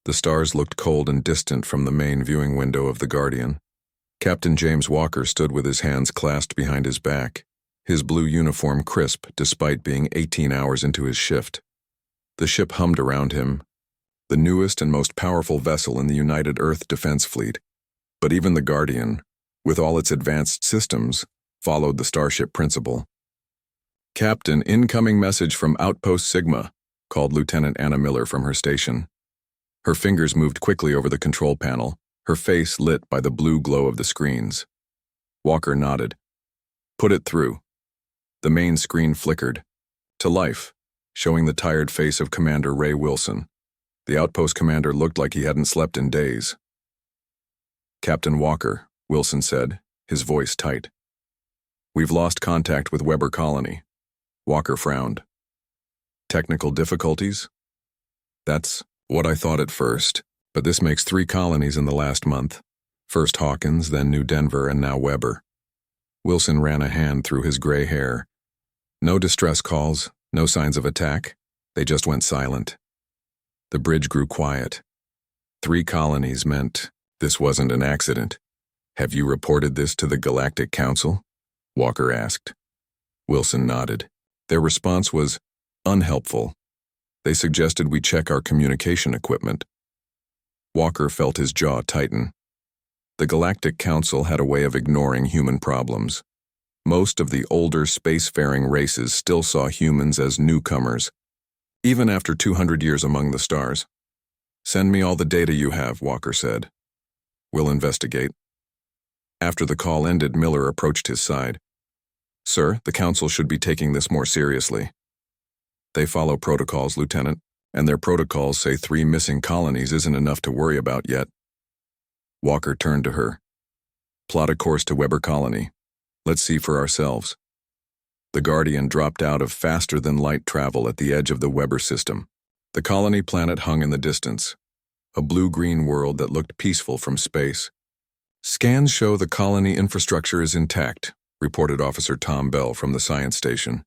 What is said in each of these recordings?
The stars looked cold and distant from the main viewing window of the Guardian. Captain James Walker stood with his hands clasped behind his back, his blue uniform crisp despite being 18 hours into his shift. The ship hummed around him, the newest and most powerful vessel in the United Earth Defense Fleet. But even the Guardian, with all its advanced systems, followed the Starship principle. "Captain, incoming message from Outpost Sigma," called Lieutenant Anna Miller from her station. Her fingers moved quickly over the control panel, her face lit by the blue glow of the screens. Walker nodded. "Put it through." The main screen flickered to life, showing the tired face of Commander Ray Wilson. The outpost commander looked like he hadn't slept in days. "Captain Walker," Wilson said, his voice tight. "We've lost contact with Weber Colony." Walker frowned. "Technical difficulties?" "That's what I thought at first, but this makes 3 colonies in the last month. First Hawkins, then New Denver, and now Weber." Wilson ran a hand through his gray hair. "No distress calls, no signs of attack. They just went silent." The bridge grew quiet. 3 colonies meant this wasn't an accident. "Have you reported this to the Galactic Council?" Walker asked. Wilson nodded. Their response was unhelpful. They suggested we check our communication equipment. Walker felt his jaw tighten. The Galactic Council had a way of ignoring human problems. Most of the older spacefaring races still saw humans as newcomers, even after 200 years among the stars. "Send me all the data you have," Walker said. "We'll investigate." After the call ended, Miller approached his side. "Sir, the Council should be taking this more seriously." "They follow protocols, Lieutenant, and their protocols say 3 missing colonies isn't enough to worry about yet." Walker turned to her. "Plot a course to Weber Colony. Let's see for ourselves." The Guardian dropped out of faster-than-light travel at the edge of the Weber system. The colony planet hung in the distance, a blue-green world that looked peaceful from space. "Scans show the colony infrastructure is intact," reported Officer Tom Bell from the science station.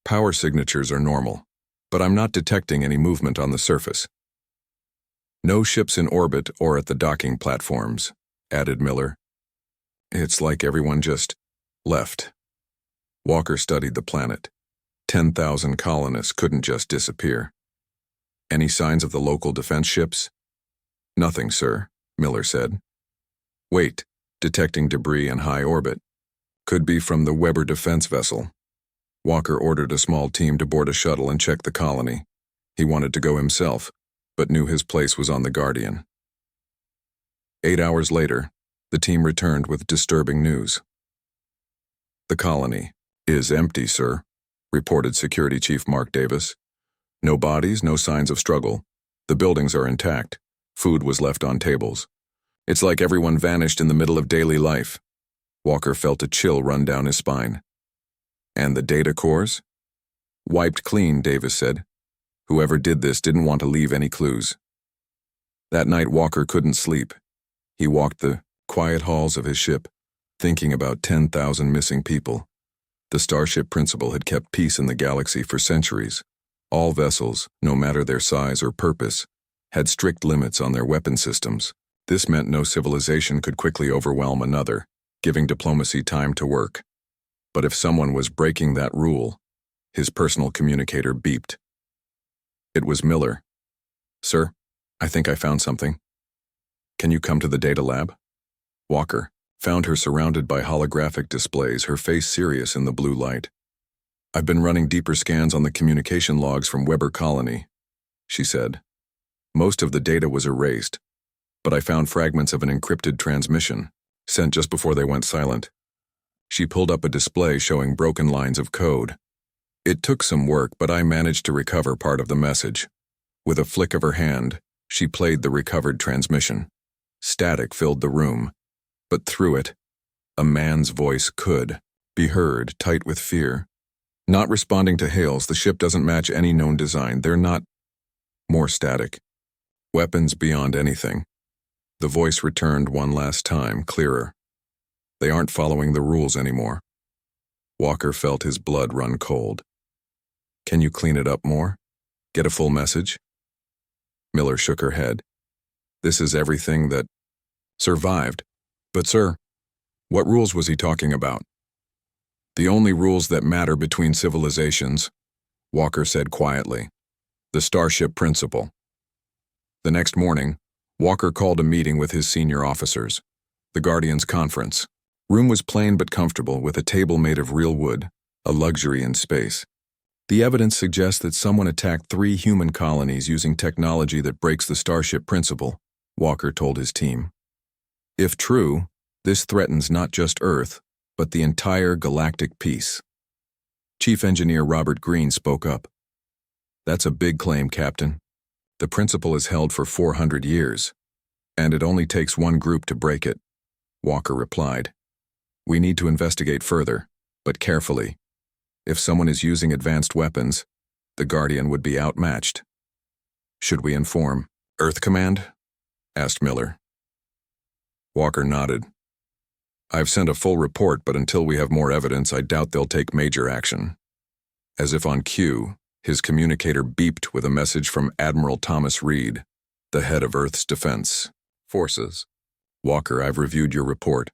"Power signatures are normal, but I'm not detecting any movement on the surface." "No ships in orbit or at the docking platforms," added Miller. "It's like everyone just left." Walker studied the planet. 10,000 colonists couldn't just disappear. "Any signs of the local defense ships?" "Nothing, sir," Miller said. "Wait, detecting debris in high orbit. Could be from the Weber defense vessel." Walker ordered a small team to board a shuttle and check the colony. He wanted to go himself, but knew his place was on the Guardian. 8 hours later, the team returned with disturbing news. "The colony is empty, sir," reported Security Chief Mark Davis. "No bodies, no signs of struggle. The buildings are intact. Food was left on tables. It's like everyone vanished in the middle of daily life." Walker felt a chill run down his spine. "And the data cores?" "Wiped clean," Davis said. "Whoever did this didn't want to leave any clues." That night Walker couldn't sleep. He walked the quiet halls of his ship, thinking about 10,000 missing people. The Starship principle had kept peace in the galaxy for centuries. All vessels, no matter their size or purpose, had strict limits on their weapon systems. This meant no civilization could quickly overwhelm another, giving diplomacy time to work. But if someone was breaking that rule, his personal communicator beeped. It was Miller. "Sir, I think I found something. Can you come to the data lab?" Walker found her surrounded by holographic displays, her face serious in the blue light. "I've been running deeper scans on the communication logs from Weber Colony," she said. "Most of the data was erased, but I found fragments of an encrypted transmission, sent just before they went silent." She pulled up a display showing broken lines of code. "It took some work, but I managed to recover part of the message." With a flick of her hand, she played the recovered transmission. Static filled the room, but through it, a man's voice could be heard, tight with fear. "Not responding to hails, the ship doesn't match any known design. They're not..." More static. "Weapons beyond anything." The voice returned one last time, clearer. "They aren't following the rules anymore." Walker felt his blood run cold. "Can you clean it up more? Get a full message?" Miller shook her head. This is everything that survived. But sir, what rules was he talking about? The only rules that matter between civilizations, Walker said quietly. The Starship Principle. The next morning, Walker called a meeting with his senior officers. The Guardians' conference. Room was plain but comfortable, with a table made of real wood, a luxury in space. The evidence suggests that someone attacked 3 human colonies using technology that breaks the Starship Principle, Walker told his team. If true, this threatens not just Earth, but the entire galactic peace. Chief Engineer Robert Green spoke up. That's a big claim, Captain. The principle is held for 400 years, and it only takes one group to break it, Walker replied. We need to investigate further, but carefully. If someone is using advanced weapons, the Guardian would be outmatched. Should we inform Earth Command? Asked Miller. Walker nodded. I've sent a full report, but until we have more evidence, I doubt they'll take major action. As if on cue, his communicator beeped with a message from Admiral Thomas Reed, the head of Earth's Defense Forces. Walker, I've reviewed your report,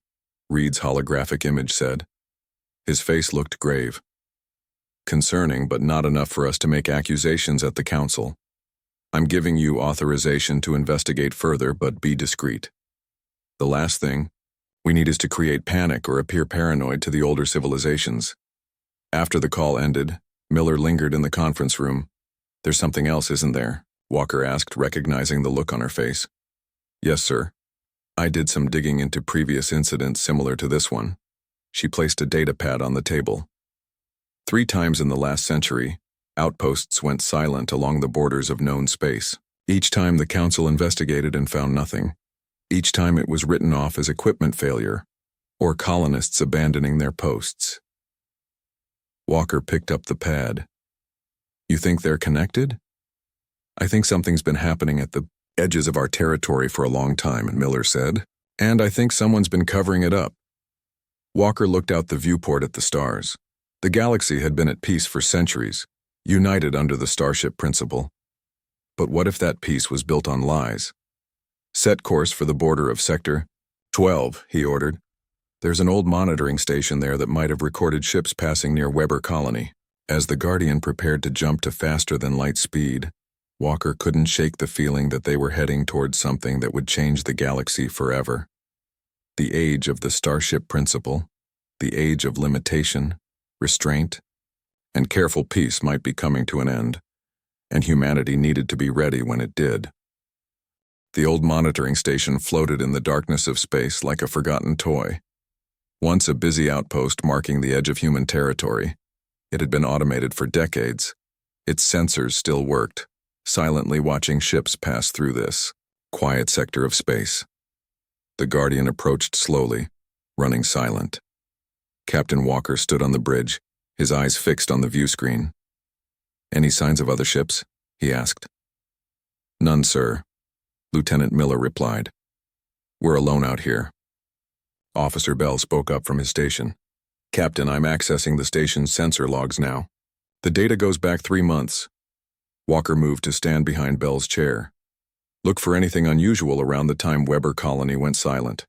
Reed's holographic image said. His face looked grave. Concerning, but not enough for us to make accusations at the Council. I'm giving you authorization to investigate further, but be discreet. The last thing we need is to create panic or appear paranoid to the older civilizations. After the call ended, Miller lingered in the conference room. There's something else, isn't there? Walker asked, recognizing the look on her face. Yes, sir. I did some digging into previous incidents similar to this one. She placed a data pad on the table. 3 times in the last century, outposts went silent along the borders of known space. Each time the Council investigated and found nothing. Each time it was written off as equipment failure, or colonists abandoning their posts. Walker picked up the pad. You think they're connected? I think something's been happening at the edges of our territory for a long time, Miller said, and I think someone's been covering it up. Walker looked out the viewport at the stars. The galaxy had been at peace for centuries, united under the Starship Principle. But what if that peace was built on lies? Set course for the border of Sector 12, he ordered. There's an old monitoring station there that might have recorded ships passing near Weber Colony. As the Guardian prepared to jump to faster-than-light speed, Walker couldn't shake the feeling that they were heading towards something that would change the galaxy forever. The age of the Starship Principle, the age of limitation, restraint, and careful peace might be coming to an end, and humanity needed to be ready when it did. The old monitoring station floated in the darkness of space like a forgotten toy. Once a busy outpost marking the edge of human territory, it had been automated for decades. Its sensors still worked, silently watching ships pass through this quiet sector of space. The Guardian approached slowly, running silent. Captain Walker stood on the bridge, his eyes fixed on the view screen. Any signs of other ships? He asked. None, sir, Lieutenant Miller replied. We're alone out here. Officer Bell spoke up from his station. Captain, I'm accessing the station's sensor logs now. The data goes back 3 months. Walker moved to stand behind Bell's chair. Look for anything unusual around the time Weber Colony went silent.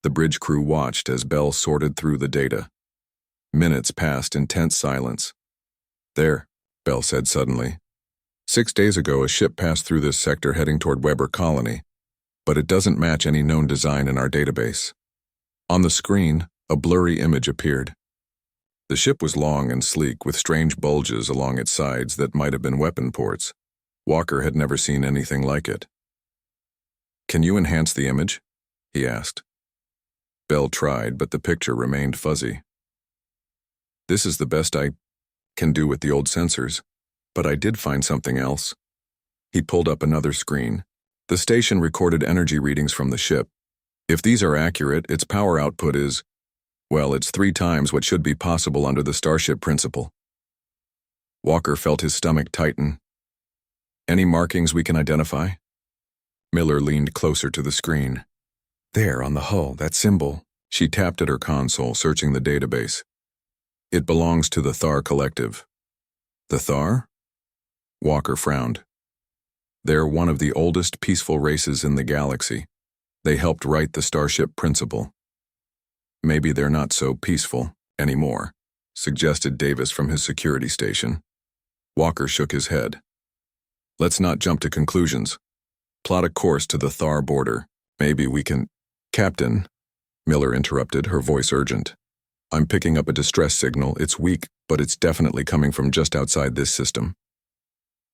The bridge crew watched as Bell sorted through the data. Minutes passed in tense silence. There, Bell said suddenly. 6 days ago, a ship passed through this sector heading toward Weber Colony, but it doesn't match any known design in our database. On the screen, a blurry image appeared. The ship was long and sleek, with strange bulges along its sides that might have been weapon ports. Walker had never seen anything like it. Can you enhance the image? He asked. Bell tried, but the picture remained fuzzy. This is the best I can do with the old sensors, but I did find something else. He pulled up another screen. The station recorded energy readings from the ship. If these are accurate, its power output is, well, it's 3 times what should be possible under the Starship Principle. Walker felt his stomach tighten. Any markings we can identify? Miller leaned closer to the screen. There, on the hull, that symbol. She tapped at her console, searching the database. It belongs to the Thar Collective. The Thar? Walker frowned. They're one of the oldest peaceful races in the galaxy. They helped write the Starship principle. Maybe they're not so peaceful anymore, suggested Davis from his security station. Walker shook his head. Let's not jump to conclusions. Plot a course to the Thar border. Maybe we can— Captain, Miller interrupted, her voice urgent. I'm picking up a distress signal. It's weak, but it's definitely coming from just outside this system.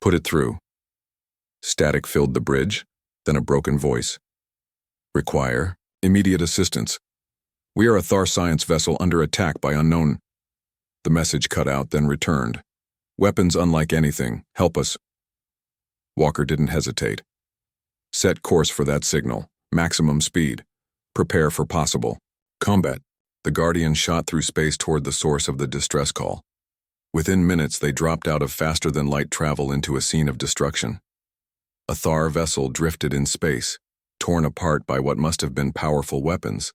Put it through. Static filled the bridge, then a broken voice. Require immediate assistance. We are a Thar science vessel under attack by unknown. The message cut out, then returned. Weapons unlike anything. Help us. Walker didn't hesitate. Set course for that signal. Maximum speed. Prepare for possible combat. The Guardian shot through space toward the source of the distress call. Within minutes, they dropped out of faster-than-light travel into a scene of destruction. A Thar vessel drifted in space, torn apart by what must have been powerful weapons.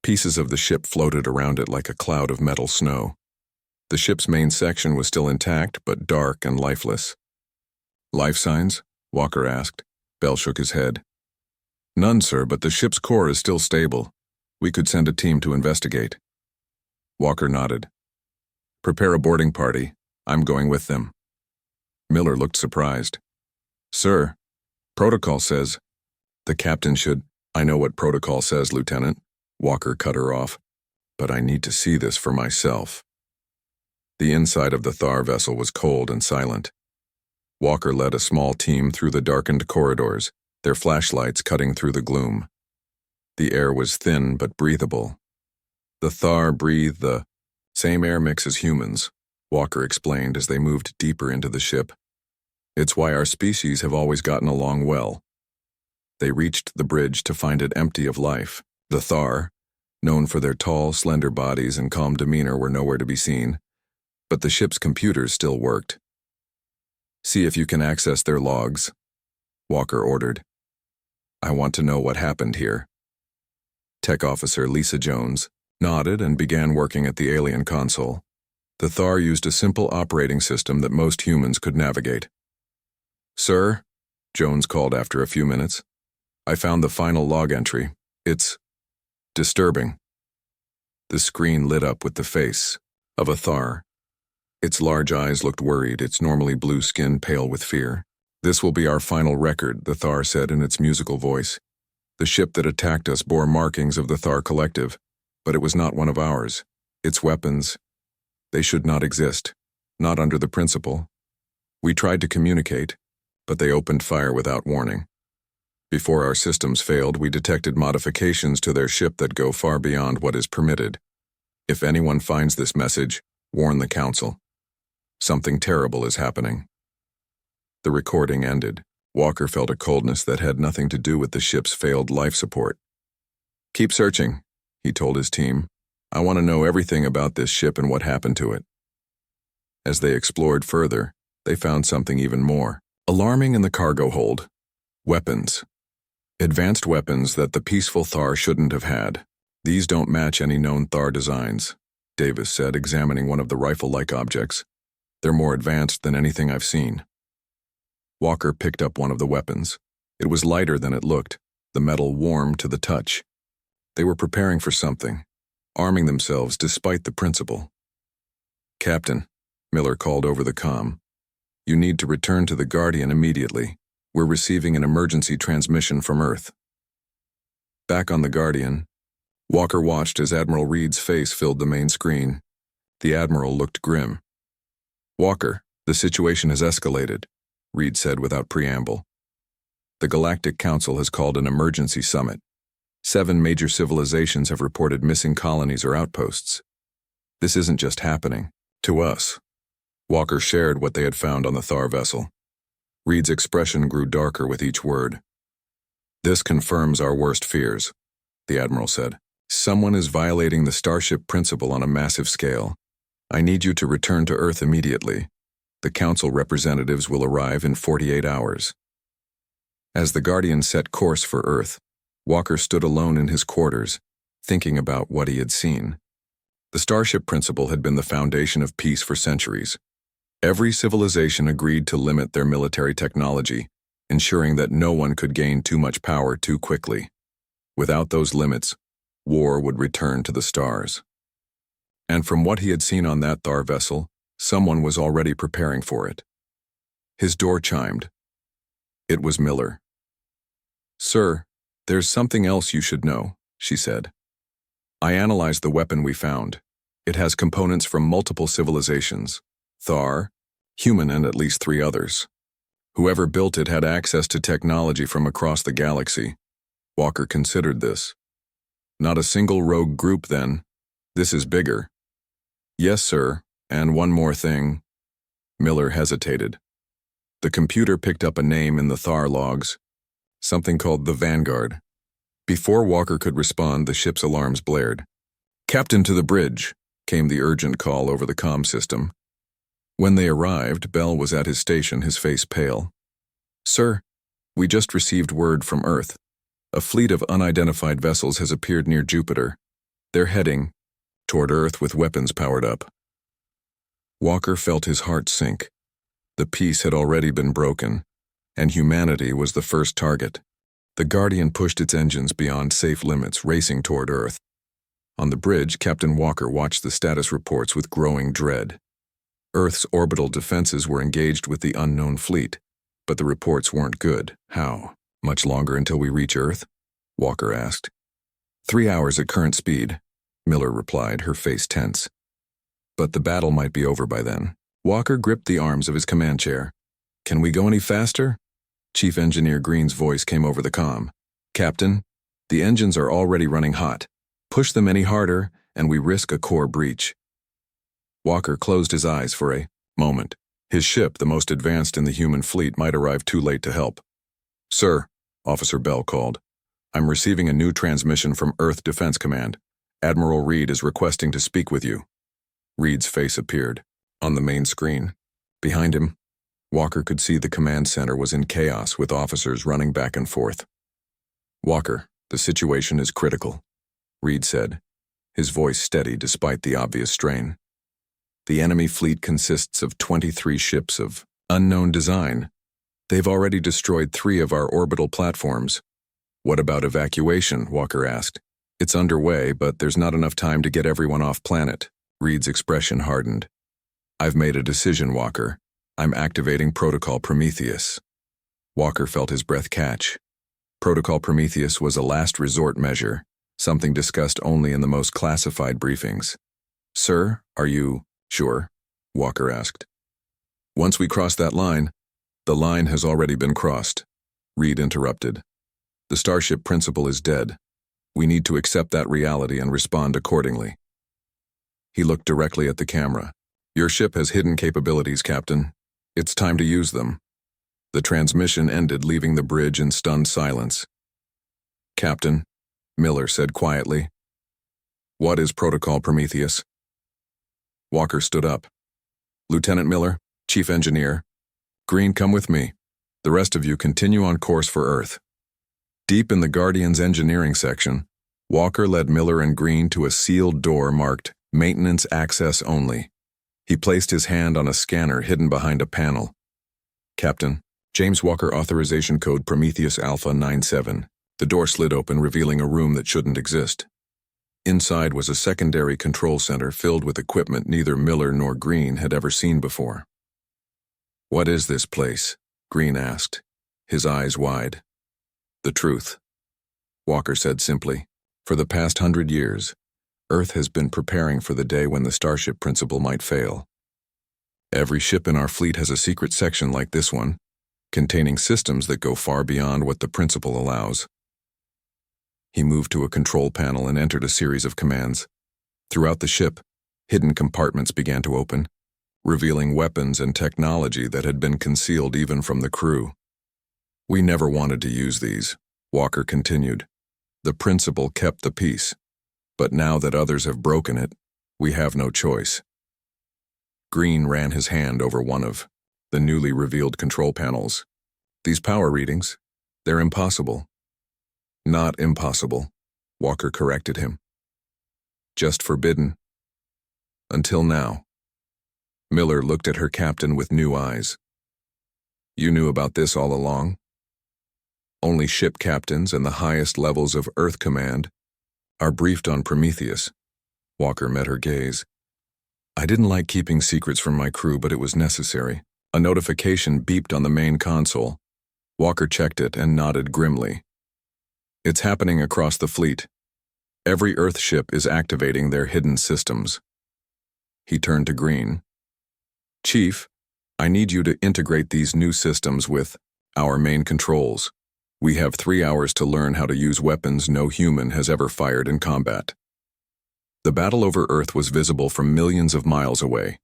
Pieces of the ship floated around it like a cloud of metal snow. The ship's main section was still intact, but dark and lifeless. Life signs? Walker asked. Bell shook his head. None, sir, but the ship's core is still stable. We could send a team to investigate. Walker nodded. Prepare a boarding party. I'm going with them. Miller looked surprised. Sir, protocol says— The captain should— I know what protocol says, Lieutenant. Walker cut her off. But I need to see this for myself. The inside of the Thar vessel was cold and silent. Walker led a small team through the darkened corridors, their flashlights cutting through the gloom. The air was thin but breathable. The Thar breathed the same air mix as humans, Walker explained as they moved deeper into the ship. It's why our species have always gotten along well. They reached the bridge to find it empty of life. The Thar, known for their tall, slender bodies and calm demeanor, were nowhere to be seen, but the ship's computers still worked. See if you can access their logs, Walker ordered. I want to know what happened here. Tech Officer Lisa Jones nodded and began working at the alien console. The Thar used a simple operating system that most humans could navigate. Sir, Jones called after a few minutes, I found the final log entry. It's disturbing. The screen lit up with the face of a Thar. Its large eyes looked worried, its normally blue skin pale with fear. This will be our final record, the Thar said in its musical voice. The ship that attacked us bore markings of the Thar Collective, but it was not one of ours. Its weapons, they should not exist, not under the principle. We tried to communicate, but they opened fire without warning. Before our systems failed, we detected modifications to their ship that go far beyond what is permitted. If anyone finds this message, warn the Council. Something terrible is happening. The recording ended. Walker felt a coldness that had nothing to do with the ship's failed life support. Keep searching, he told his team. I want to know everything about this ship and what happened to it. As they explored further, they found something even more alarming in the cargo hold. Weapons. Advanced weapons that the peaceful Thar shouldn't have had. These don't match any known Thar designs, Davis said, examining one of the rifle-like objects. They're more advanced than anything I've seen. Walker picked up one of the weapons. It was lighter than it looked, the metal warm to the touch. They were preparing for something, arming themselves despite the principle. Captain, Miller called over the comm. You need to return to the Guardian immediately. We're receiving an emergency transmission from Earth. Back on the Guardian, Walker watched as Admiral Reed's face filled the main screen. The Admiral looked grim. Walker, the situation has escalated, Reed said without preamble. The Galactic Council has called an emergency summit. 7 major civilizations have reported missing colonies or outposts. This isn't just happening to us. Walker shared what they had found on the Thar vessel. Reed's expression grew darker with each word. This confirms our worst fears, the Admiral said. Someone is violating the Starship principle on a massive scale. I need you to return to Earth immediately. The Council representatives will arrive in 48 hours. As the Guardian set course for Earth, Walker stood alone in his quarters, thinking about what he had seen. The Starship principle had been the foundation of peace for centuries. Every civilization agreed to limit their military technology, ensuring that no one could gain too much power too quickly. Without those limits, war would return to the stars. And from what he had seen on that Thar vessel, someone was already preparing for it. His door chimed. It was Miller. "Sir, there's something else you should know," she said. "I analyzed the weapon we found. It has components from multiple civilizations: Thar, human, and at least 3 others. Whoever built it had access to technology from across the galaxy." Walker considered this. "Not a single rogue group, then. This is bigger." "Yes, sir, and one more thing." Miller hesitated. The computer picked up a name in the Thar logs, something called the Vanguard. Before Walker could respond, the ship's alarms blared. "Captain, to the bridge," came the urgent call over the comm system. When they arrived, Bell was at his station, his face pale. "Sir, we just received word from Earth. A fleet of unidentified vessels has appeared near Jupiter. They're heading toward Earth with weapons powered up." Walker felt his heart sink. The peace had already been broken, and humanity was the first target. The Guardian pushed its engines beyond safe limits, racing toward Earth. On the bridge, Captain Walker watched the status reports with growing dread. Earth's orbital defenses were engaged with the unknown fleet, but the reports weren't good. "How much longer until we reach Earth?" Walker asked. 3 hours at current speed," Miller replied, her face tense. "But the battle might be over by then." Walker gripped the arms of his command chair. "Can we go any faster?" Chief Engineer Green's voice came over the comm. "Captain, the engines are already running hot. Push them any harder, and we risk a core breach." Walker closed his eyes for a moment. His ship, the most advanced in the human fleet, might arrive too late to help. "Sir," Officer Bell called, "I'm receiving a new transmission from Earth Defense Command. Admiral Reed is requesting to speak with you." Reed's face appeared on the main screen. Behind him, Walker could see the command center was in chaos, with officers running back and forth. "Walker, the situation is critical," Reed said, his voice steady despite the obvious strain. "The enemy fleet consists of 23 ships of unknown design. They've already destroyed 3 of our orbital platforms." "What about evacuation?" Walker asked. "It's underway, but there's not enough time to get everyone off planet." Reed's expression hardened. "I've made a decision, Walker. I'm activating Protocol Prometheus." Walker felt his breath catch. Protocol Prometheus was a last resort measure, something discussed only in the most classified briefings. "Sir, are you sure?" Walker asked. "Once we cross that line—" "The line has already been crossed," Reed interrupted. "The Starship principal is dead. We need to accept that reality and respond accordingly." He looked directly at the camera. "Your ship has hidden capabilities, Captain. It's time to use them." The transmission ended, leaving the bridge in stunned silence. "Captain," Miller said quietly, "what is Protocol Prometheus?" Walker stood up. "Lieutenant Miller, Chief Engineer. Green, come with me. The rest of you continue on course for Earth." Deep in the Guardian's engineering section, Walker led Miller and Green to a sealed door marked "Maintenance Access Only." He placed his hand on a scanner hidden behind a panel. "Captain, James Walker authorization code Prometheus Alpha 97. The door slid open, revealing a room that shouldn't exist. Inside was a secondary control center filled with equipment neither Miller nor Green had ever seen before. "What is this place?" Green asked, his eyes wide. "The truth," Walker said simply. "For the past 100 years, Earth has been preparing for the day when the Starship principle might fail. Every ship in our fleet has a secret section like this one, containing systems that go far beyond what the principle allows." He moved to a control panel and entered a series of commands. Throughout the ship, hidden compartments began to open, revealing weapons and technology that had been concealed even from the crew. "We never wanted to use these," Walker continued. "The principle kept the peace. But now that others have broken it, we have no choice." Green ran his hand over one of the newly revealed control panels. "These power readings, they're impossible." "Not impossible," Walker corrected him. "Just forbidden. Until now." Miller looked at her captain with new eyes. "You knew about this all along?" Only ship captains and the highest levels of Earth Command are briefed on Prometheus. Walker met her gaze. I didn't like keeping secrets from my crew, but it was necessary. A notification beeped on the main console. Walker checked it and nodded grimly. It's happening across the fleet. Every Earth ship is activating their hidden systems. He turned to Green. Chief, I need you to integrate these new systems with our main controls. We have 3 hours to learn how to use weapons no human has ever fired in combat. The battle over Earth was visible from millions of miles away.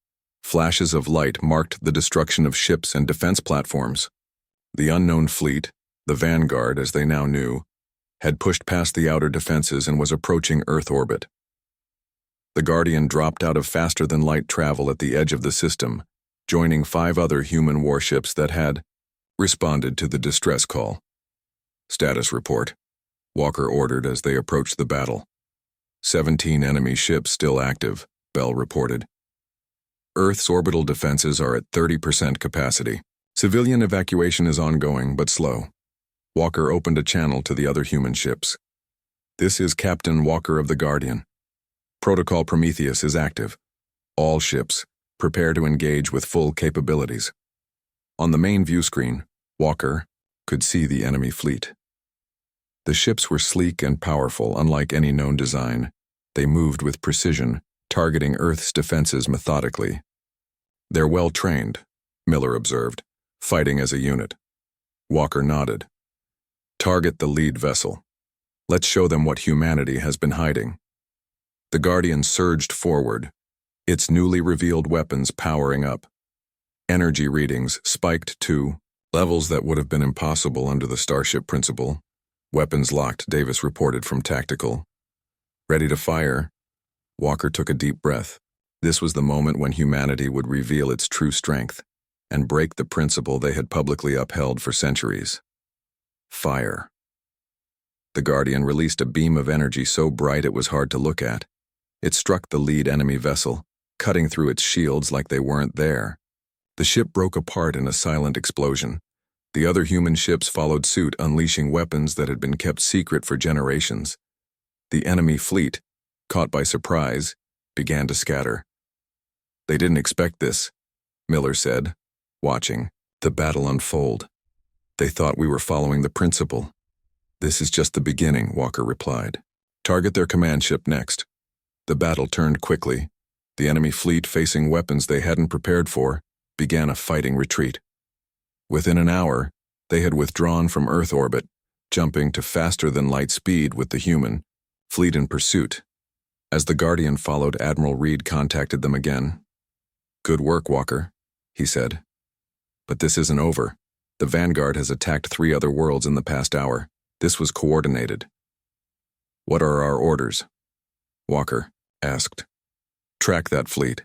Flashes of light marked the destruction of ships and defense platforms. The unknown fleet, the vanguard as they now knew, had pushed past the outer defenses and was approaching Earth orbit. The Guardian dropped out of faster-than-light travel at the edge of the system, joining 5 other human warships that had responded to the distress call. Status report, Walker ordered as they approached the battle. 17 enemy ships still active, Bell reported. Earth's orbital defenses are at 30% capacity. Civilian evacuation is ongoing, but slow. Walker opened a channel to the other human ships. This is Captain Walker of the Guardian. Protocol Prometheus is active. All ships, prepare to engage with full capabilities. On the main view screen, Walker could see the enemy fleet. The ships were sleek and powerful, unlike any known design. They moved with precision, targeting Earth's defenses methodically. They're well-trained, Miller observed, fighting as a unit. Walker nodded. Target the lead vessel. Let's show them what humanity has been hiding. The Guardian surged forward, its newly revealed weapons powering up. Energy readings spiked to levels that would have been impossible under the Starship principle. Weapons locked, Davis reported from Tactical. Ready to fire, Walker took a deep breath. This was the moment when humanity would reveal its true strength and break the principle they had publicly upheld for centuries. Fire. The Guardian released a beam of energy so bright it was hard to look at. It struck the lead enemy vessel, cutting through its shields like they weren't there. The ship broke apart in a silent explosion. The other human ships followed suit, unleashing weapons that had been kept secret for generations. The enemy fleet, caught by surprise, began to scatter. They didn't expect this, Miller said, watching the battle unfold. They thought we were following the principle. This is just the beginning, Walker replied. Target their command ship next. The battle turned quickly. The enemy fleet, facing weapons they hadn't prepared for, began a fighting retreat. Within an hour, they had withdrawn from Earth orbit, jumping to faster-than-light speed with the human fleet in pursuit. As the Guardian followed, Admiral Reed contacted them again. Good work, Walker, he said. But this isn't over. The Vanguard has attacked 3 other worlds in the past hour. This was coordinated. What are our orders? Walker asked. Track that fleet.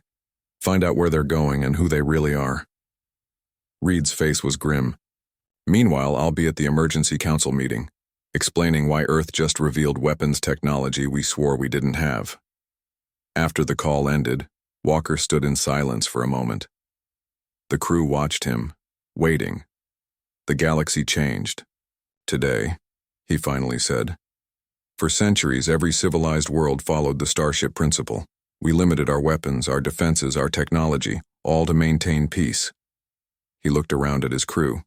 Find out where they're going and who they really are. Reed's face was grim. Meanwhile, I'll be at the Emergency Council meeting, explaining why Earth just revealed weapons technology we swore we didn't have. After the call ended, Walker stood in silence for a moment. The crew watched him, waiting. The galaxy changed. Today, he finally said. For centuries, every civilized world followed the Starship principle. We limited our weapons, our defenses, our technology, all to maintain peace. He looked around at his crew.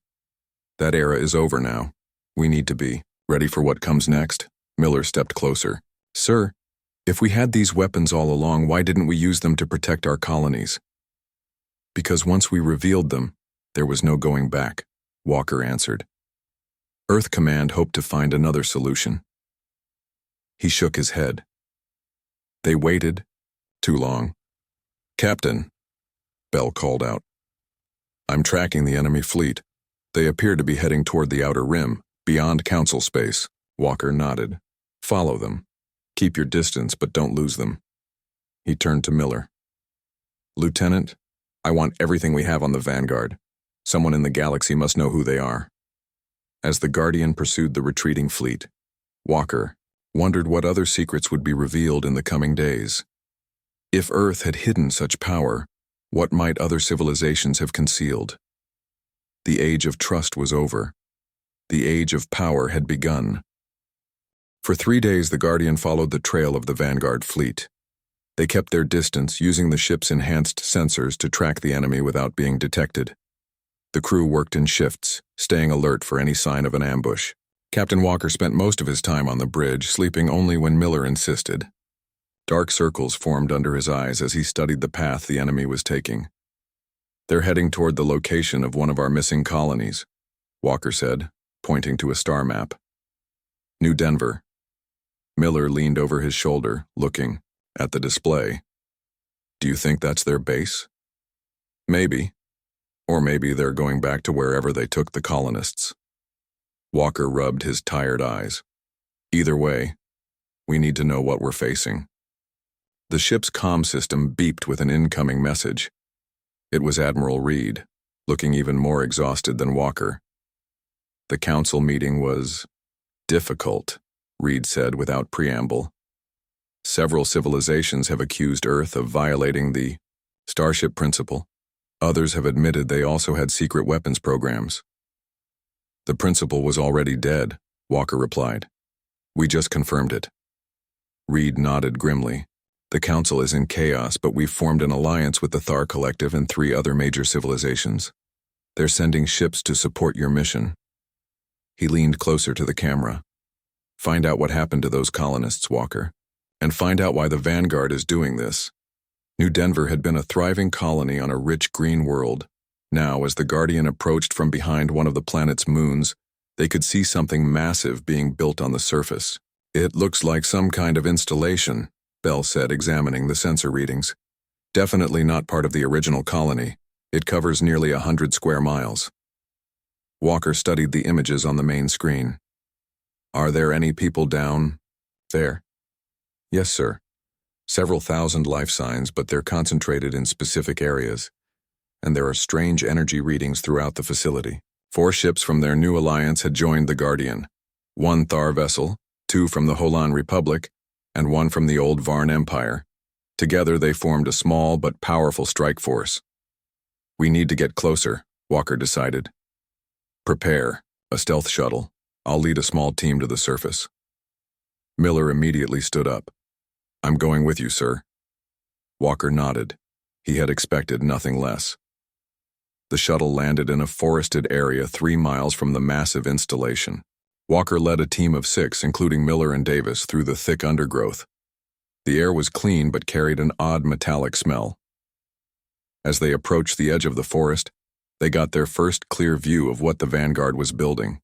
That era is over now. We need to be ready for what comes next. Miller stepped closer. Sir, if we had these weapons all along, why didn't we use them to protect our colonies? Because once we revealed them, there was no going back, Walker answered. Earth Command hoped to find another solution. He shook his head. They waited. Too long. Captain, Bell called out. I'm tracking the enemy fleet. They appear to be heading toward the outer rim, beyond Council space. Walker nodded. Follow them. Keep your distance, but don't lose them. He turned to Miller. Lieutenant, I want everything we have on the Vanguard. Someone in the galaxy must know who they are. As the Guardian pursued the retreating fleet, Walker wondered what other secrets would be revealed in the coming days. If Earth had hidden such power, what might other civilizations have concealed? The age of trust was over. The age of power had begun. For 3 days, the Guardian followed the trail of the vanguard fleet. They kept their distance, using the ship's enhanced sensors to track the enemy without being detected. The crew worked in shifts, staying alert for any sign of an ambush. Captain Walker spent most of his time on the bridge, sleeping only when Miller insisted. Dark circles formed under his eyes as he studied the path the enemy was taking. "They're heading toward the location of one of our missing colonies," Walker said, pointing to a star map. "New Denver." Miller leaned over his shoulder, looking at the display. "Do you think that's their base?" "Maybe. Or maybe they're going back to wherever they took the colonists." Walker rubbed his tired eyes. "Either way, we need to know what we're facing." The ship's comm system beeped with an incoming message. It was Admiral Reed, looking even more exhausted than Walker. "The council meeting was difficult," Reed said without preamble. "Several civilizations have accused Earth of violating the Starship principle. Others have admitted they also had secret weapons programs." "The principal was already dead," Walker replied. "We just confirmed it." Reed nodded grimly. "The council is in chaos, but we've formed an alliance with the Thar Collective and 3 other major civilizations. They're sending ships to support your mission." He leaned closer to the camera. "Find out what happened to those colonists, Walker, and find out why the Vanguard is doing this." New Denver had been a thriving colony on a rich green world. Now, as the Guardian approached from behind one of the planet's moons, they could see something massive being built on the surface. "It looks like some kind of installation," Bell said, examining the sensor readings. "Definitely not part of the original colony. It covers nearly 100 square miles." Walker studied the images on the main screen. "Are there any people down there?" "Yes, sir. Several thousand life signs, but they're concentrated in specific areas. And there are strange energy readings throughout the facility." 4 ships from their new alliance had joined the Guardian. 1 Thar vessel, 2 from the Holan Republic, and 1 from the old Varn Empire. Together they formed a small but powerful strike force. "We need to get closer," Walker decided. "Prepare a stealth shuttle. I'll lead a small team to the surface." Miller immediately stood up. "I'm going with you, sir." Walker nodded. He had expected nothing less. The shuttle landed in a forested area 3 miles from the massive installation. Walker led a team of 6, including Miller and Davis, through the thick undergrowth. The air was clean but carried an odd metallic smell. As they approached the edge of the forest, they got their first clear view of what the Vanguard was building.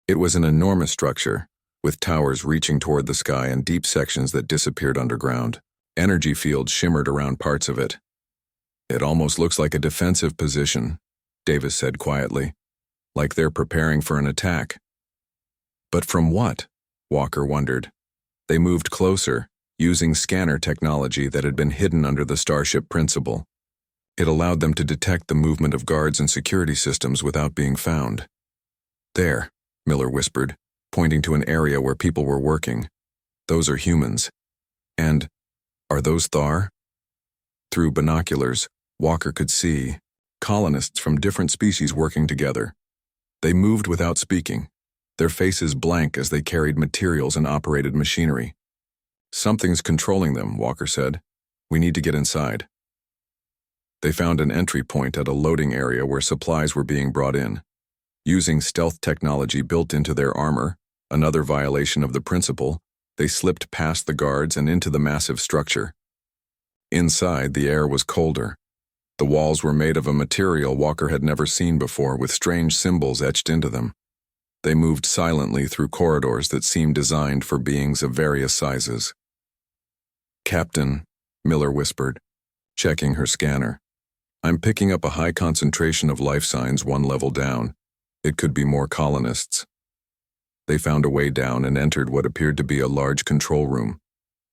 It was an enormous structure, with towers reaching toward the sky and deep sections that disappeared underground. Energy fields shimmered around parts of it. "It almost looks like a defensive position," Davis said quietly, "like they're preparing for an attack." "But from what?" Walker wondered. They moved closer, using scanner technology that had been hidden under the Starship principle. It allowed them to detect the movement of guards and security systems without being found. "There," Miller whispered, pointing to an area where people were working. "Those are humans. And are those Thar?" Through binoculars, Walker could see colonists from different species working together. They moved without speaking, their faces blank as they carried materials and operated machinery. "Something's controlling them," Walker said. "We need to get inside." They found an entry point at a loading area where supplies were being brought in. Using stealth technology built into their armor, another violation of the principle, they slipped past the guards and into the massive structure. Inside, the air was colder. The walls were made of a material Walker had never seen before, with strange symbols etched into them. They moved silently through corridors that seemed designed for beings of various sizes. "Captain," Miller whispered, checking her scanner. "I'm picking up a high concentration of life signs 1 level down. It could be more colonists." They found a way down and entered what appeared to be a large control room.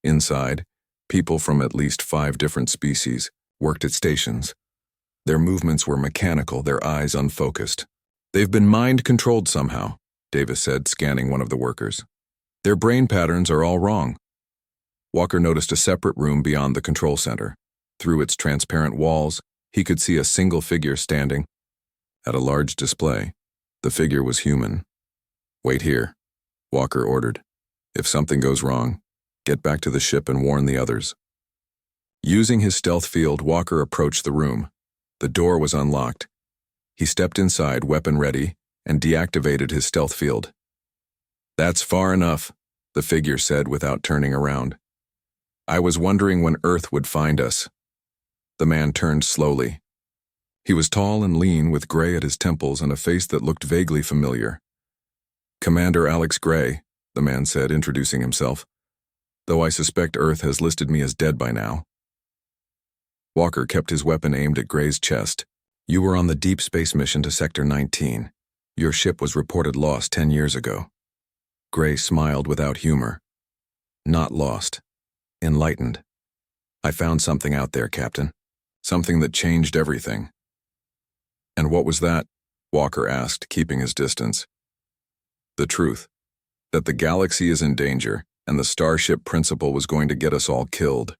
Inside, people from at least 5 different species worked at stations. Their movements were mechanical, their eyes unfocused. "They've been mind-controlled somehow," Davis said, scanning one of the workers. "Their brain patterns are all wrong." Walker noticed a separate room beyond the control center. Through its transparent walls, he could see a single figure standing at a large display. The figure was human, Wait here, Walker ordered. If something goes wrong, get back to the ship and warn the others. Using his stealth field, Walker approached the room. The door was unlocked. He stepped inside, weapon ready, and deactivated his stealth field. That's far enough, the figure said without turning around. I was wondering when Earth would find us. The man turned slowly. He was tall and lean, with gray at his temples and a face that looked vaguely familiar. Commander Alex Gray, the man said, introducing himself, though I suspect Earth has listed me as dead by now. Walker kept his weapon aimed at Gray's chest. You were on the deep space mission to Sector 19. Your ship was reported lost 10 years ago. Gray smiled without humor. Not lost. Enlightened. I found something out there, Captain. Something that changed everything. And what was that? Walker asked, keeping his distance. The truth. That the galaxy is in danger, and the Starship principal was going to get us all killed.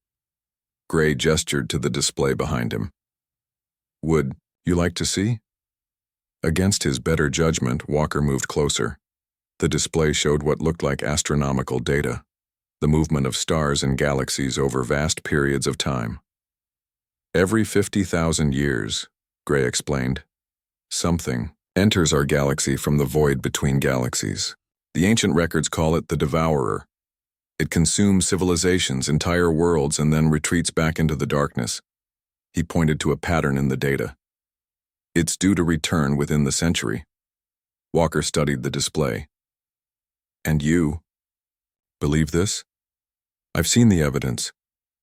Gray gestured to the display behind him. Would you like to see? Against his better judgment, Walker moved closer. The display showed what looked like astronomical data, the movement of stars and galaxies over vast periods of time. Every 50,000 years, Gray explained, something enters our galaxy from the void between galaxies. The ancient records call it the Devourer. It consumes civilizations, entire worlds, and then retreats back into the darkness. He pointed to a pattern in the data. It's due to return within the century. Walker studied the display. And you believe this? I've seen the evidence.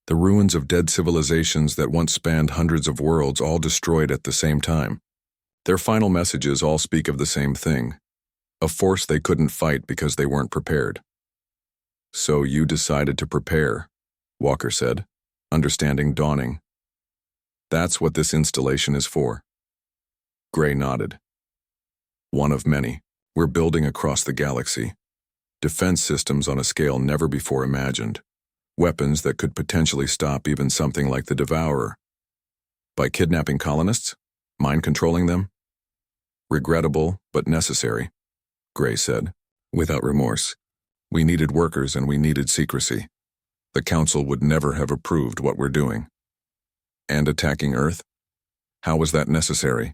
The ruins of dead civilizations that once spanned hundreds of worlds, all destroyed at the same time. Their final messages all speak of the same thing, a force they couldn't fight because they weren't prepared. So you decided to prepare, Walker said, understanding dawning. That's what this installation is for. Gray nodded. One of many. We're building across the galaxy. Defense systems on a scale never before imagined. Weapons that could potentially stop even something like the Devourer. By kidnapping colonists? Mind-controlling them? Regrettable, but necessary, Gray said, without remorse. We needed workers and we needed secrecy. The Council would never have approved what we're doing. And attacking Earth? How was that necessary?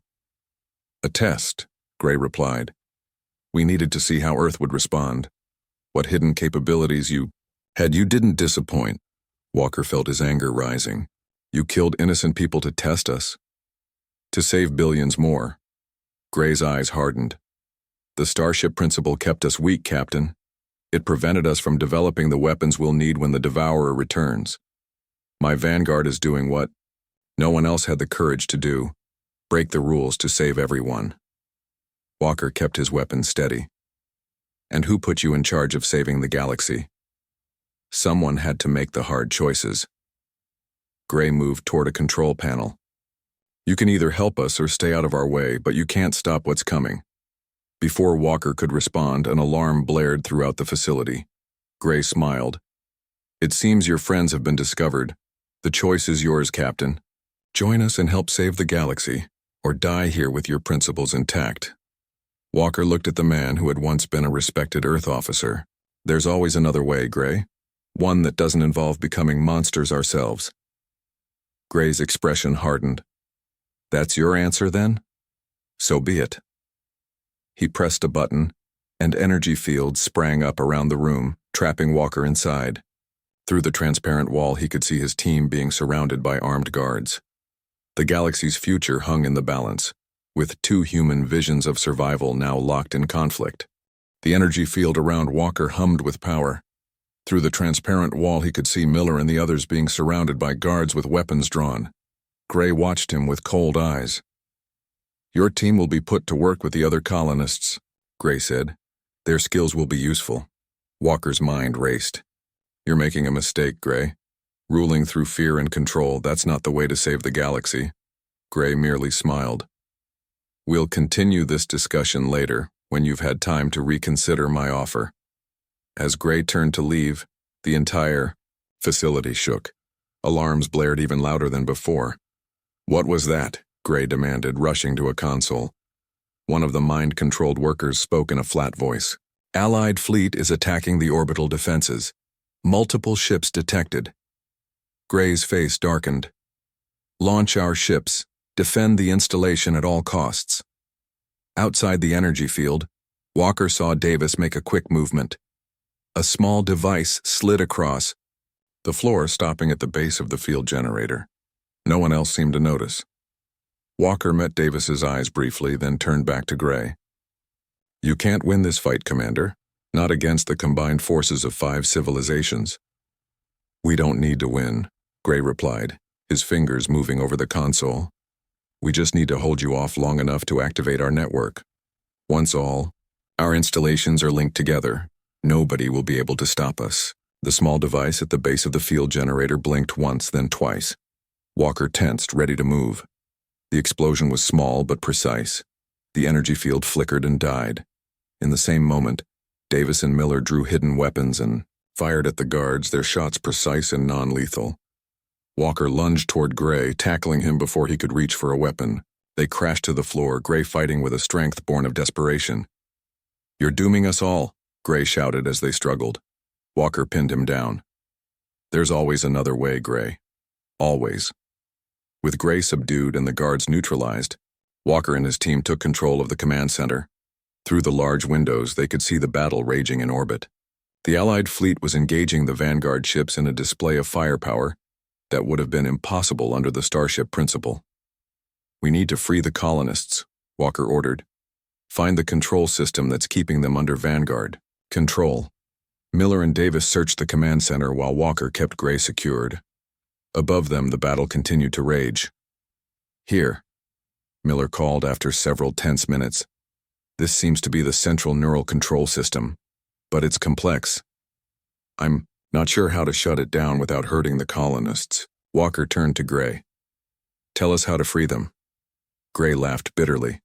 A test, Gray replied. We needed to see how Earth would respond. What hidden capabilities you had. You didn't disappoint. Walker felt his anger rising. You killed innocent people to test us. To save billions more. Gray's eyes hardened. The Starship principle kept us weak, Captain. It prevented us from developing the weapons we'll need when the Devourer returns. My vanguard is doing what no one else had the courage to do. Break the rules to save everyone. Walker kept his weapon steady. And who put you in charge of saving the galaxy? Someone had to make the hard choices. Gray moved toward a control panel. You can either help us or stay out of our way, but you can't stop what's coming. Before Walker could respond, an alarm blared throughout the facility. Gray smiled. It seems your friends have been discovered. The choice is yours, Captain. Join us and help save the galaxy, or die here with your principles intact. Walker looked at the man who had once been a respected Earth officer. There's always another way, Gray. One that doesn't involve becoming monsters ourselves. Gray's expression hardened. That's your answer, then? So be it. He pressed a button, and energy fields sprang up around the room, trapping Walker inside. Through the transparent wall, he could see his team being surrounded by armed guards. The galaxy's future hung in the balance, with two human visions of survival now locked in conflict. The energy field around Walker hummed with power. Through the transparent wall, he could see Miller and the others being surrounded by guards with weapons drawn. Gray watched him with cold eyes. Your team will be put to work with the other colonists, Gray said. Their skills will be useful. Walker's mind raced. You're making a mistake, Gray. Ruling through fear and control, that's not the way to save the galaxy. Gray merely smiled. We'll continue this discussion later, when you've had time to reconsider my offer. As Gray turned to leave, the entire facility shook. Alarms blared even louder than before. What was that? Gray demanded, rushing to a console. One of the mind-controlled workers spoke in a flat voice. Allied fleet is attacking the orbital defenses. Multiple ships detected. Gray's face darkened. Launch our ships. Defend the installation at all costs. Outside the energy field, Walker saw Davis make a quick movement. A small device slid across the floor, stopping at the base of the field generator. No one else seemed to notice. Walker met Davis's eyes briefly, then turned back to Gray. You can't win this fight, Commander. Not against the combined forces of 5 civilizations. We don't need to win, Gray replied, his fingers moving over the console. We just need to hold you off long enough to activate our network. Once all our installations are linked together, nobody will be able to stop us. The small device at the base of the field generator blinked once, then twice. Walker tensed, ready to move. The explosion was small but precise. The energy field flickered and died. In the same moment, Davis and Miller drew hidden weapons and fired at the guards, their shots precise and non-lethal. Walker lunged toward Gray, tackling him before he could reach for a weapon. They crashed to the floor, Gray fighting with a strength born of desperation. You're dooming us all, Gray shouted as they struggled. Walker pinned him down. There's always another way, Gray. Always. With Gray subdued and the guards neutralized, Walker and his team took control of the command center. Through the large windows, they could see the battle raging in orbit. The Allied fleet was engaging the vanguard ships in a display of firepower that would have been impossible under the Starship principle. We need to free the colonists, Walker ordered. Find the control system that's keeping them under vanguard. Control. Miller and Davis searched the command center while Walker kept Gray secured. Above them, the battle continued to rage. Here, Miller called after several tense minutes. This seems to be the central neural control system, but it's complex. I'm not sure how to shut it down without hurting the colonists. Walker turned to Gray. Tell us how to free them. Gray laughed bitterly.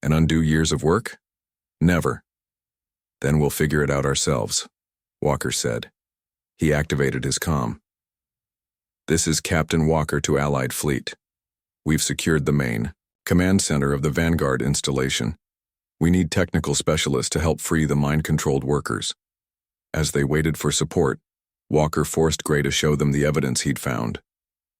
And undo years of work? Never. Then we'll figure it out ourselves, Walker said. He activated his comm. This is Captain Walker to Allied Fleet. We've secured the main command center of the Vanguard installation. We need technical specialists to help free the mind-controlled workers. As they waited for support, Walker forced Gray to show them the evidence he'd found.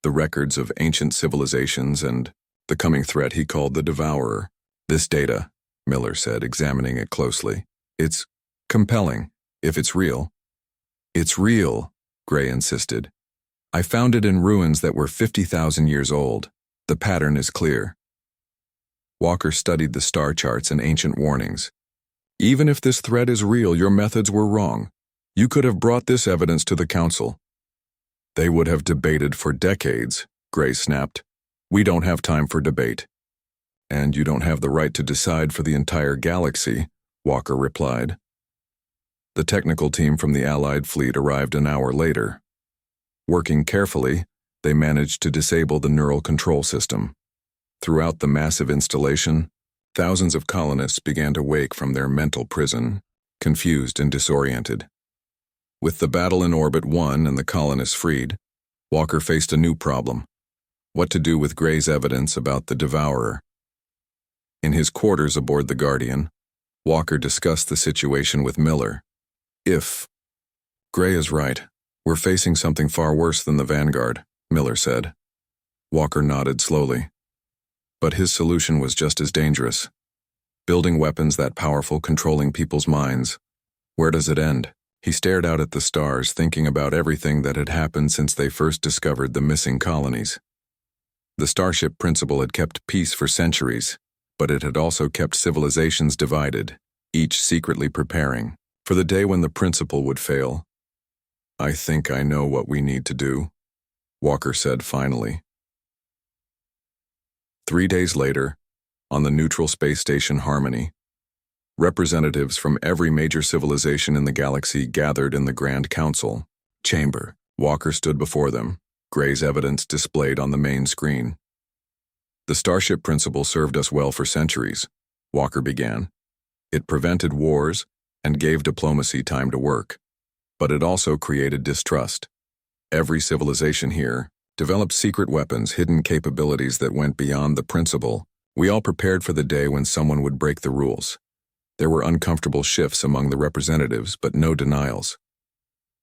The records of ancient civilizations and the coming threat he called the Devourer. This data, Miller said, examining it closely. It's compelling, if it's real. It's real, Gray insisted. I found it in ruins that were 50,000 years old. The pattern is clear. Walker studied the star charts and ancient warnings. Even if this threat is real, your methods were wrong. You could have brought this evidence to the Council. They would have debated for decades, Gray snapped. We don't have time for debate. And you don't have the right to decide for the entire galaxy, Walker replied. The technical team from the Allied fleet arrived an hour later. Working carefully, they managed to disable the neural control system. Throughout the massive installation, thousands of colonists began to wake from their mental prison, confused and disoriented. With the battle in orbit won and the colonists freed, Walker faced a new problem: what to do with Gray's evidence about the Devourer. In his quarters aboard the Guardian, Walker discussed the situation with Miller. If Gray is right, we're facing something far worse than the Vanguard, Miller said. Walker nodded slowly. But his solution was just as dangerous. Building weapons that powerful, controlling people's minds. Where does it end? He stared out at the stars, thinking about everything that had happened since they first discovered the missing colonies. The Starship principle had kept peace for centuries, but it had also kept civilizations divided, each secretly preparing for the day when the principle would fail. I think I know what we need to do, Walker said finally. 3 days later, on the neutral space station Harmony, representatives from every major civilization in the galaxy gathered in the Grand Council chamber. Walker stood before them, Gray's evidence displayed on the main screen. The Starship principle served us well for centuries, Walker began. It prevented wars and gave diplomacy time to work, but it also created distrust. Every civilization here developed secret weapons, hidden capabilities that went beyond the principle. We all prepared for the day when someone would break the rules. There were uncomfortable shifts among the representatives, but no denials.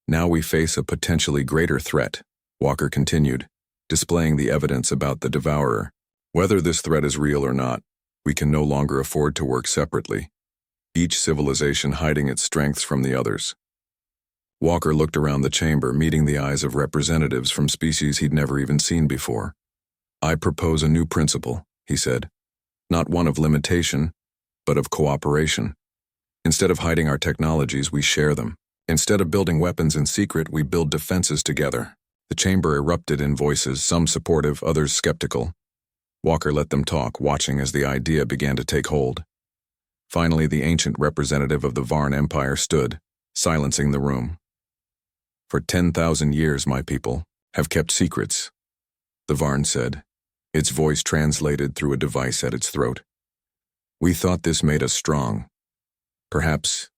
Now we face a potentially greater threat, Walker continued, displaying the evidence about the Devourer. Whether this threat is real or not, we can no longer afford to work separately, each civilization hiding its strengths from the others. Walker looked around the chamber, meeting the eyes of representatives from species he'd never even seen before. I propose a new principle, he said. Not one of limitation, but of cooperation. Instead of hiding our technologies, we share them. Instead of building weapons in secret, we build defenses together. The chamber erupted in voices, some supportive, others skeptical. Walker let them talk, watching as the idea began to take hold. Finally, the ancient representative of the Varn Empire stood, silencing the room. For 10,000 years, my people have kept secrets, the Varn said, its voice translated through a device at its throat. We thought this made us strong. Perhaps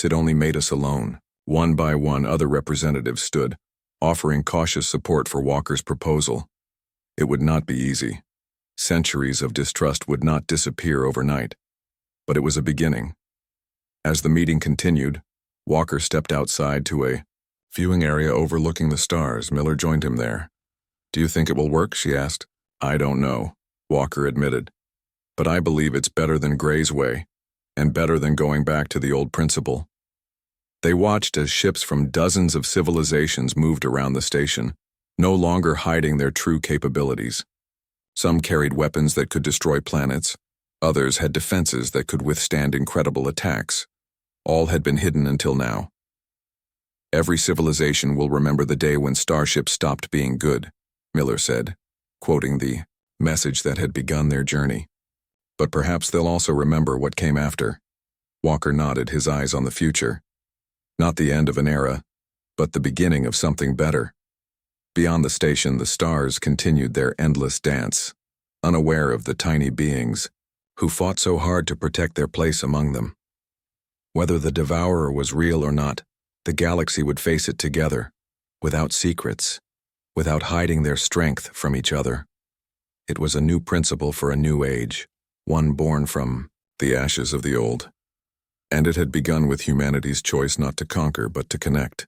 it only made us alone. One by one, other representatives stood, offering cautious support for Walker's proposal. It would not be easy. Centuries of distrust would not disappear overnight. But it was a beginning. As the meeting continued, Walker stepped outside to a viewing area overlooking the stars. Miller joined him there. Do you think it will work? She asked. I don't know, Walker admitted. But I believe it's better than Gray's way, and better than going back to the old principle. They watched as ships from dozens of civilizations moved around the station, no longer hiding their true capabilities. Some carried weapons that could destroy planets, others had defenses that could withstand incredible attacks. All had been hidden until now. Every civilization will remember the day when Starship stopped being good, Miller said, quoting the message that had begun their journey. But perhaps they'll also remember what came after. Walker nodded, his eyes on the future. Not the end of an era, but the beginning of something better. Beyond the station, the stars continued their endless dance, unaware of the tiny beings who fought so hard to protect their place among them. Whether the Devourer was real or not, the galaxy would face it together, without secrets, without hiding their strength from each other. It was a new principle for a new age, one born from the ashes of the old. And it had begun with humanity's choice not to conquer but to connect.